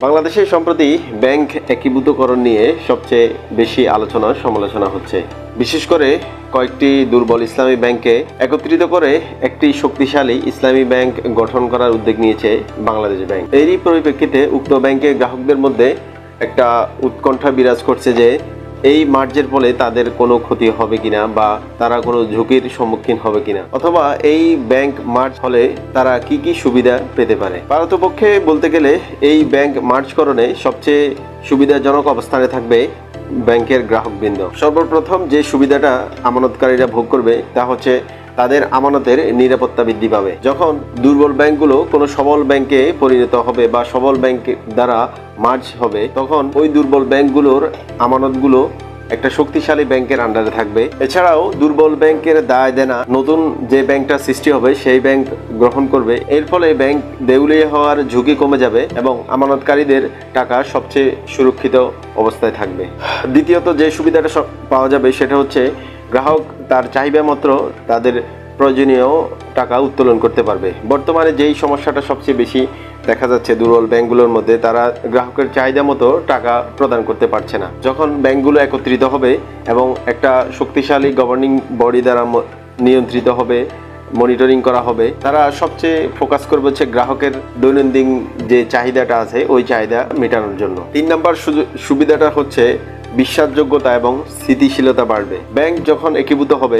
বাংলাদেশে সম্প্রতি ব্যাংক একীভূতকরণ নিয়ে সবচেয়ে বেশি আলোচনা সমালোচনা হচ্ছে। বিশেষ করে কয়েকটি দুর্বল ইসলামী ব্যাংককে একত্রিত করে একটি শক্তিশালী ইসলামী ব্যাংক গঠন করার উদ্যোগ নিয়েছে বাংলাদেশ ব্যাংক। এরই পরিপ্রেক্ষিতে উক্ত ব্যাংকের গ্রাহকদের মধ্যে একটা উৎকণ্ঠা বিরাজ করছে যে এই মার্জের ফলে তাদের কোনো ক্ষতি হবে কিনা বা তারা কোনো ঝুঁকির সম্মুখীন হবে কিনা, অথবা এই ব্যাংক মার্জ হলে তারা কি কি সুবিধা পেতে পারে। পারতপক্ষে বলতে গেলে এই ব্যাংক মার্জকরণে সবচেয়ে সুবিধাজনক অবস্থানে থাকবে ব্যাংকের গ্রাহকবৃন্দ। সর্বপ্রথম যে সুবিধাটা আমানতকারীরা ভোগ করবে তা হচ্ছে তাদের আমানতের নিরাপত্তা বৃদ্ধি পাবে। যখন দুর্বল ব্যাংকগুলো কোনো সবল ব্যাংকে পরিণত হবে বা সবল ব্যাংক দ্বারা মার্জ হবে, তখন ওই দুর্বল ব্যাংকগুলোর আমানতগুলো একটা শক্তিশালী ব্যাংকের আন্ডারে থাকবে। এছাড়াও দুর্বল ব্যাংকের দায় দেনা নতুন যে ব্যাংকটা সৃষ্টি হবে সেই ব্যাংক গ্রহণ করবে। এর ফলে ব্যাংক দেউলিয়া হওয়ার ঝুঁকি কমে যাবে এবং আমানতকারীদের টাকা সবচেয়ে সুরক্ষিত অবস্থায় থাকবে। দ্বিতীয়ত যে সুবিধাটা পাওয়া যাবে সেটা হচ্ছে গ্রাহক তার চাহিদা মতো তাদের প্রয়োজনীয় টাকা উত্তোলন করতে পারবে। বর্তমানে যেই সমস্যাটা সবচেয়ে বেশি দেখা যাচ্ছে দুর্বল ব্যাংকগুলোর মধ্যে, তারা গ্রাহকের চাহিদা মতো টাকা প্রদান করতে পারছে না। যখন ব্যাংকগুলো একত্রিত হবে এবং একটা শক্তিশালী গভর্নিং বডি দ্বারা নিয়ন্ত্রিত হবে, মনিটরিং করা হবে, তারা সবচেয়ে ফোকাস করবে হচ্ছে গ্রাহকের দৈনন্দিন যে চাহিদাটা আছে ওই চাহিদা মেটানোর জন্য। 3 নম্বর সুবিধাটা হচ্ছে বিশ্বাসযোগ্যতা এবং স্থিতিশীলতা বাড়বে। ব্যাংক যখন একীভূত হবে